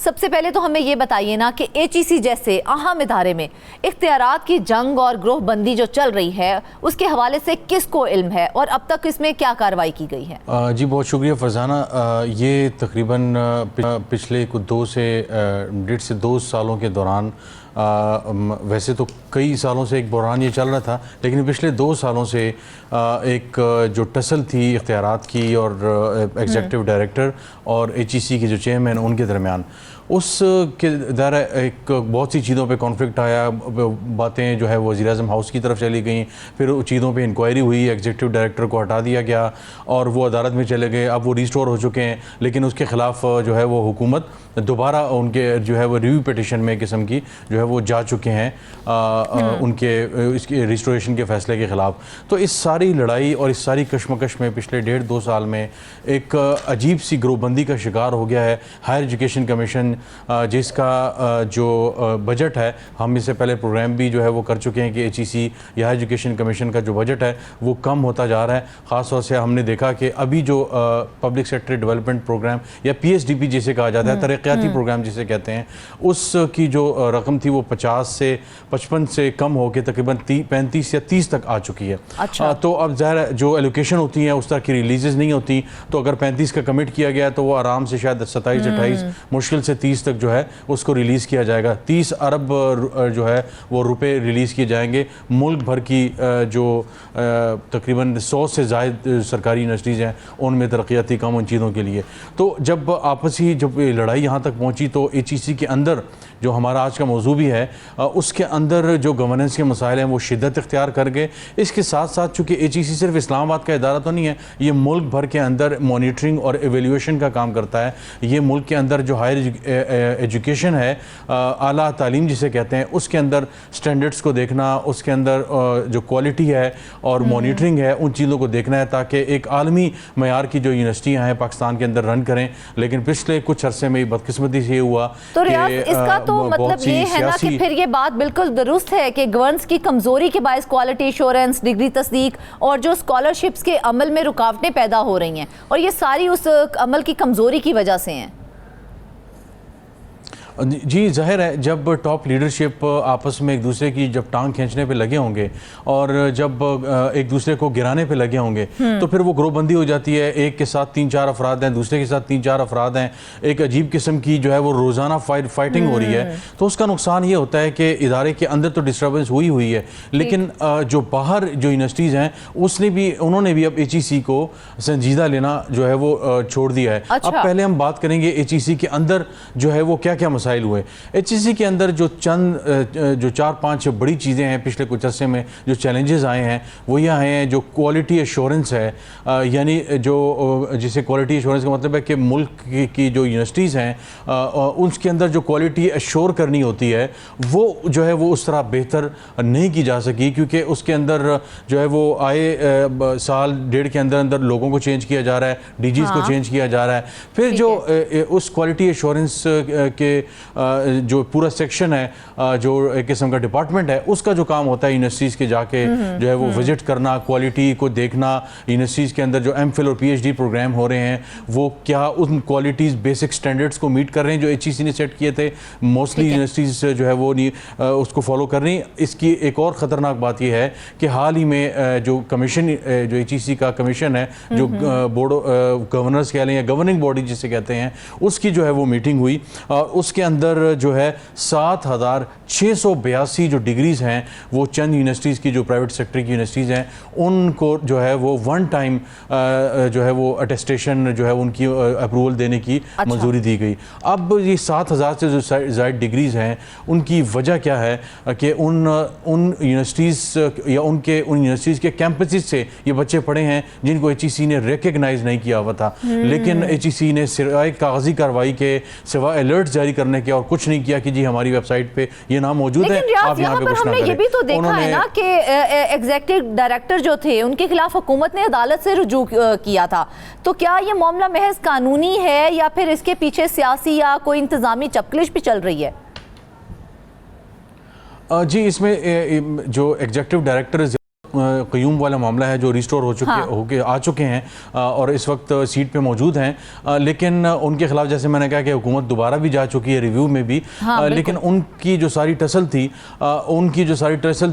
सबसे पहले तो हमें ये बताइए ना कि एचईसी जैसे अहम इदारे में इख्तियारात की जंग और ग्रोहबंदी जो चल रही है उसके हवाले से किसको इल्म है और अब तक इसमें क्या कार्रवाई की गई है? जी बहुत शुक्रिया फरजाना। ये तकरीबन पिछले कुछ 1.5 से 2 सालों के दौरान वैसे तो कई सालों से एक बहरान ये चल रहा था, लेकिन पिछले 2 सालों से एक जो टसल थी इख्तियारात की और एग्जीक्यूटिव डायरेक्टर और एचईसी के जो चेयरमैन उनके दरमियान, उस के दायरा एक बहुत सी चीज़ों पे कॉन्फ्लिक्ट आया, बातें जो है वज़ीर-ए-आज़म हाउस की तरफ चली गई, फिर चीज़ों पे इंक्वायरी हुई, एग्जीक्यूटिव डायरेक्टर को हटा दिया गया और वो अदालत में चले गए। अब वो रिस्टोर हो चुके हैं, लेकिन उसके ख़िलाफ़ जो है वो हुकूमत दोबारा उनके जो है वो रिव्यू पिटिशन में किस्म की जो है वो जा चुके हैं उनके इसके रिस्टोरेशन के फ़ैसले के ख़िलाफ़। तो इस सारी लड़ाई और इस सारी कशमकश में पिछले 1.5-2 साल में एक अजीब सी ग्रोहबंदी का शिकार हो गया है हायर एजुकेशन कमीशन, जिसका जो बजट है, हम इससे पहले प्रोग्राम भी जो है वो कर चुके हैं कि एचईसी या हायर एजुकेशन कमीशन का जो बजट है वो कम होता जा रहा है। ख़ास तौर से हमने देखा कि अभी जो पब्लिक सेक्टर डेवलपमेंट प्रोग्राम या पीएसडीपी जिसे कहा जाता है, तरक्याती प्रोग्राम जिसे कहते हैं, उसकी जो रकम थी वो 55 से कम होकर तकरीबन 35 या 30 तक आ चुकी है। अच्छा। तो अब ज़ाहिर जो एलोकेशन होती हैं उस तरह की रिलीजेस नहीं होती, तो अगर 35 का कमिट किया गया तो वो आराम से शायद 27-28 मुश्किल से 30 तक जो है उसको रिलीज़ किया जाएगा। 30 अरब जो है वो रुपए रिलीज़ किए जाएंगे। मुल्क भर की जो तकरीबन 100 से ज़ायद सरकारी यूनिवर्सिटीज़ हैं उनमें तरक्याती काम उन चीज़ों के लिए। तो जब आपसी जब लड़ाई यहाँ तक पहुँची तो एचईसी के अंदर जो हमारा आज का मौजू भी है उसके अंदर जो गवर्नेंस के मसाइल हैं वो शिद्दत इख्तियार कर गए। इसके साथ साथ चूँकि एचईसी सिर्फ इस्लामाबाद का इदारा तो नहीं है, ये मुल्क भर के अंदर मॉनिटरिंग और एवेल्यूएशन का काम करता है। ये मुल्क के अंदर जो हायर एजुकेशन है, आला तालीम जिसे कहते हैं, उसके अंदर स्टैंडर्ड्स को देखना, उसके अंदर जो क्वालिटी है और मॉनिटरिंग है, उन चीज़ों को देखना है ताकि एक आलमी मयार की जो यूनिवर्सिटियाँ हैं पाकिस्तान के अंदर रन करें। लेकिन पिछले कुछ अरसे में बदकिस्मती से ये हुआ तो रियाज इसका तो मतलब ये है ना कि फिर ये बात बिल्कुल दुरुस्त है कि गवर्नेंस की कमजोरी के बायस क्वालिटी एश्योरेंस, डिग्री तस्दीक और जो स्कॉलरशिप्स के अमल में रुकावटें पैदा हो रही हैं और ये सारी उस अमल की कमजोरी की वजह से हैं। जी जाहिर है, जब टॉप लीडरशिप आपस में एक दूसरे की जब टांग खींचने पे लगे होंगे और जब एक दूसरे को गिराने पे लगे होंगे तो फिर वो ग्रोहबंदी हो जाती है। एक के साथ 3-4 अफराद हैं, दूसरे के साथ 3-4 अफराद हैं, एक अजीब किस्म की जो है वो रोज़ाना फाइटिंग हो रही है। तो उसका नुकसान ये होता है कि इदारे के अंदर तो डिस्टर्बेंस हुई है, लेकिन जो बाहर जो यूनिवर्सिटीज़ हैं उन्होंने भी अब एचईसी को संजीदा लेना जो है वो छोड़ दिया है। अच्छा। अब पहले हम बात करेंगे एचईसी के अंदर जो है वो क्या क्या मसाइल हुए। एचईसी के अंदर जो चंद जो 4-5 बड़ी चीज़ें हैं पिछले कुछ अर्से में जो चैलेंजेस आए हैं वो ये आए हैं। जो क्वालिटी एश्योरेंस है, यानी जो जिसे क्वालिटी एश्योरेंस का मतलब है कि मुल्क की जो यूनिवर्सिटीज़ हैं उसके अंदर जो क्वालिटी एश्योर करनी होती है वो जो है वो उस तरह बेहतर नहीं की जा सकी, क्योंकि उसके अंदर जो है वो आए साल डेढ़ के अंदर अंदर लोगों को चेंज किया जा रहा है, डीजीज़ को चेंज किया जा रहा है। फिर जो उस क्वालिटी एश्योरेंस के जो पूरा सेक्शन है, जो एक किस्म का डिपार्टमेंट है, उसका जो काम होता है यूनिवर्सिटीज़ के जाके जो है वो विजिट करना, क्वालिटी को देखना, यूनिवर्सिटीज़ के अंदर जो एमफिल और पीएचडी प्रोग्राम हो रहे हैं वो क्या उन क्वालिटीज़ बेसिक स्टैंडर्ड्स को मीट कर रहे हैं जो एचईसी ने सेट किए थे। मोस्टली यूनिवर्सिटीज़ जो है वो नहीं उसको फॉलो कर रही। इसकी एक और ख़तरनाक बात यह है कि हाल ही में जो कमीशन जो एचईसी का कमीशन है, जो बोर्ड गवर्नर्स कह लें या गवर्निंग बॉडी जिसे कहते हैं, उसकी जो है वो मीटिंग हुई और उसके अंदर जो है 7,682 जो डिग्रीज हैं वो चंद यूनिवर्सिटीज़ की जो प्राइवेट सेक्टर की यूनिवर्सिटीज़ हैं उनको जो है वो वन टाइम जो है वो अटेस्टेशन जो है उनकी अप्रूवल देने की मंजूरी दी गई। अब ये 7,000 से जो ज़ायद डिग्रीज हैं उनकी वजह क्या है कि उन यूनिवर्सिटीज़ या उन यूनिवर्सिटीज़ के कैंपसेस से ये बच्चे पढ़े हैं जिनको एचईसी ने रिकग्नाइज नहीं किया हुआ था, लेकिन एचईसी ने सिवाय कागजी कार्रवाई के, सिवाय अलर्ट जारी करने के और कुछ नहीं किया कि जी हमारी वेबसाइट पे ये नाम मौजूद है, आप यहाँ पे कुछ ना करें। ये भी तो देखा है ना कि एग्जीक्यूटिव डायरेक्टर जो थे उनके खिलाफ हुकूमत ने अदालत से रुजू किया था। तो क्या ये मामला महज कानूनी है या फिर इसके पीछे सियासी या कोई इंतजामी चपकलिश भी चल रही है? जी इसमें जो एग्जीक्यूटिव डायरेक्टर क़य्यूम वाला मामला है जो रिस्टोर होके आ चुके हैं और इस वक्त सीट पे मौजूद हैं, लेकिन उनके खिलाफ जैसे मैंने कहा कि हुकूमत दोबारा भी जा चुकी है रिव्यू में भी, लेकिन उनकी जो सारी टसल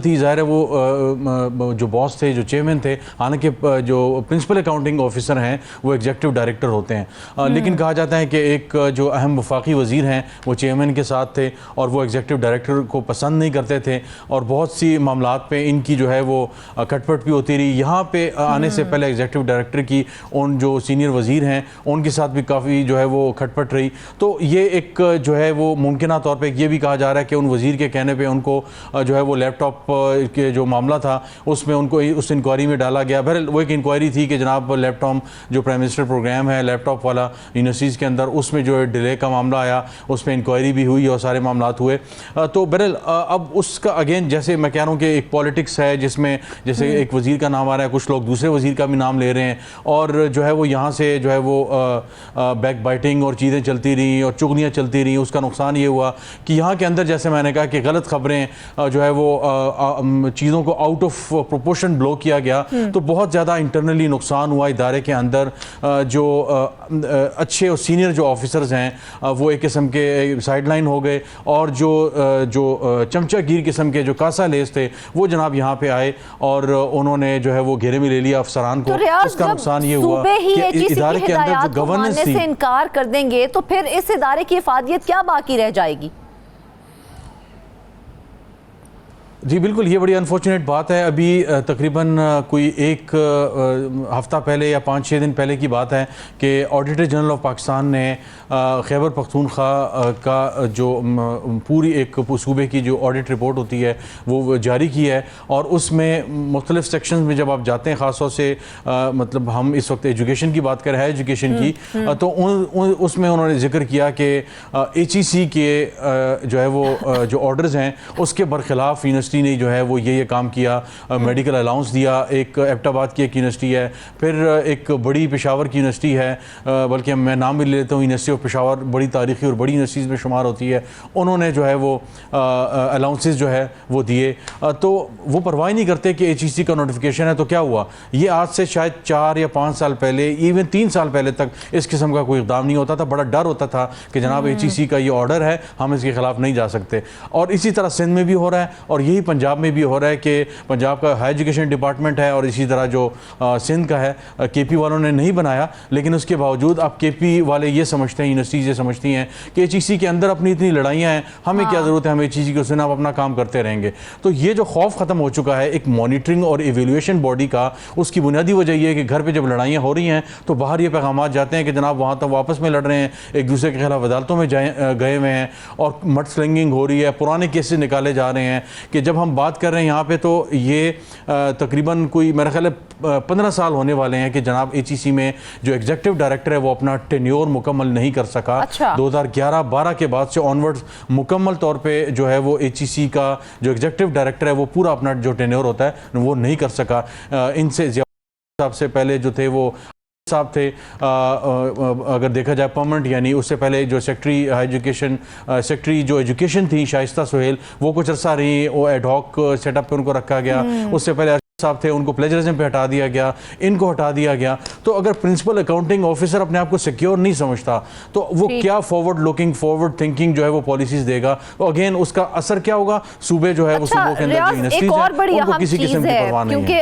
थी ज़ाहिर है वो जो बॉस थे, जो चेयरमैन थे, हालांकि जो प्रिंसिपल अकाउंटिंग ऑफिसर हैं वो एग्जीक्यूटिव डायरेक्टर होते हैं, लेकिन कहा जाता है कि एक जो अहम वफाकी वज़ीर हैं वो चेयरमैन के साथ थे और वो एग्जीक्यूटिव डायरेक्टर को पसंद नहीं करते थे और बहुत सी मामलात पे इनकी जो है वो खटपट भी होती रही। यहाँ पे आने से पहले एग्जीक्यूटिव डायरेक्टर की उन जो सीनियर वज़ीर हैं उनके साथ भी काफ़ी जो है वो खटपट रही। तो ये एक जो है वो मुमकिन तौर पे ये भी कहा जा रहा है कि उन वज़ीर के कहने पे उनको जो है वो लैपटॉप के जो मामला था उसमें उनको उस इंक्वायरी में डाला गया। बहरहाल वो एक इंक्वायरी थी कि जनाब लैपटॉप जो प्राइम मिनिस्टर प्रोग्राम है लैपटॉप वाला यूनिवर्सिटीज़ के अंदर, उसमें जो है डिले का मामला आया, उसमें इंक्वायरी भी हुई और सारे मामलात हुए। तो बहरहाल अब उसका अगेन जैसे मैं कह रहा हूँ कि एक पॉलिटिक्स है जिसमें जैसे एक वज़ीर का नाम आ रहा है, कुछ लोग दूसरे वज़ीर का भी नाम ले रहे हैं और जो है वो यहाँ से जो है वो बैक बाइटिंग और चीज़ें चलती रहीं और चुगलियाँ चलती रहीं। उसका नुकसान ये हुआ कि यहाँ के अंदर जैसे मैंने कहा कि गलत खबरें जो है वो चीज़ों को आउट ऑफ प्रोपोर्शन ब्लो किया गया, तो बहुत ज़्यादा इंटरनली नुकसान हुआ इदारे के अंदर। जो अच्छे और सीनियर जो ऑफिसर्स हैं वो एक किस्म के साइडलाइन हो गए और जो चमचागिर किस्म के जो कासा लेस थे वो जनाब यहाँ पे आए और उन्होंने जो है वो घेरे में ले लिया अफसरान को। तो उसका नुकसान ये हुआ कि इदारे के अंदर जो गवर्नेंस थी से इनकार कर देंगे तो फिर इस इदारे की इफादियत क्या बाकी रह जाएगी? जी बिल्कुल, ये बड़ी अनफॉर्चुनेट बात है। अभी तकरीबन कोई एक हफ़्ता पहले या 5-6 दिन पहले की बात है कि ऑडिटर जनरल ऑफ पाकिस्तान ने खैबर पख्तूनख्वा का जो पूरी एक सूबे की जो ऑडिट रिपोर्ट होती है वो जारी की है और उसमें मुख्तलिफ सेक्शंस में जब आप जाते हैं, ख़ास तौर से मतलब हम इस वक्त एजुकेशन की बात कर रहे हैं, एजुकेशन की, तो उसमें उन्होंने जिक्र किया कि HEC के जो है वो जो ऑर्डर्स हैं उसके बरखिलाफ़ यूनिवर्सिटी ने जो है वो ये काम किया, मेडिकल अलाउंस दिया। एक एबटाबाद की एक यूनिवर्सिटी है, फिर एक बड़ी पेशावर की यूनिवर्सिटी है, बल्कि मैं नाम भी ले लेता हूँ, यूनिवर्सिटी ऑफ पेशावर बड़ी तारीखी और बड़ी यूनिवर्सिटीज़ में शुमार होती है। उन्होंने जो है वो अलाउंसेस जो है वो दिए, तो वो परवाह नहीं करते कि HEC का नोटिफिकेशन है। तो क्या हुआ, ये आज से शायद 4 या 5 साल पहले, इवन 3 साल पहले तक इस किस्म का कोई इक़दाम नहीं होता था। बड़ा डर होता था कि जनाब HEC का ये ऑर्डर है, हम इसके खिलाफ नहीं जा सकते। और इसी तरह सिंध में भी हो रहा है और यही पंजाब में भी हो रहा है कि पंजाब का हाई एजुकेशन डिपार्टमेंट है और इसी तरह जो सिंध का है, KP वालों ने नहीं बनाया, लेकिन उसके बावजूद अब KP वाले ये समझते हैं, यूनिवर्सिटीज़ ये समझती हैं कि HEC के अंदर अपनी इतनी लड़ाइयाँ हैं, हमें क्या ज़रूरत है, हम HEC को सुना, आप अपना काम करते रहेंगे। तो ये जो खौफ ख़त्म हो चुका है एक मॉनिटरिंग और एवेल्यूएशन बॉडी का, उसकी बुनियादी वजह ये है कि घर पर जब लड़ाइयाँ हो रही हैं तो बाहर ये पैगाम जाते हैं कि जनाब वहाँ तो आपस में लड़ रहे हैं, एक दूसरे के खिलाफ अदालतों में गए हुए हैं और मड स्लिंगिंग हो रही है, पुराने केसेस निकाले जा रहे हैं। कि जब हम बात कर रहे हैं यहाँ पे तो ये तकरीबन कोई मेरा ख्याल है 15 साल होने वाले हैं कि जनाब HEC में जो एग्जीक्यूटिव डायरेक्टर है वो अपना टेन्योर मुकम्मल नहीं कर सका। 2011-12 के बाद से ऑनवर्ड्स मुकम्मल तौर पे जो है वो HEC का जो एग्जीक्यूटिव डायरेक्टर है वो पूरा अपना जो टेन्योर होता है वो नहीं कर सका। इनसे सबसे पहले जो थे वो साहब थे, अगर देखा जाए परमानेंट, यानी उससे पहले जो सेक्रेटरी हाई एजुकेशन, सेक्रेटरी जो एजुकेशन थी शाइस्ता सुहेल, वो कुछ अर्सा रही, वो एडहॉक सेटअप पे उनको रखा गया। उससे पहले साहब थे, उनको प्लेजरिज्म पे हटा दिया गया, इनको हटा दिया गया। तो अगर प्रिंसिपल अकाउंटिंग ऑफिसर अपने आप को सिक्योर नहीं समझता तो वो क्या फॉरवर्ड लुकिंग, फॉरवर्ड थिंकिंग जो है वो पॉलिसीज देगा, तो अगेन उसका असर क्या होगा, सूबे जो है वो सूबों के अंदर यूनिवर्सिटीज है उनको किसी किस्म की परवाह नहीं है।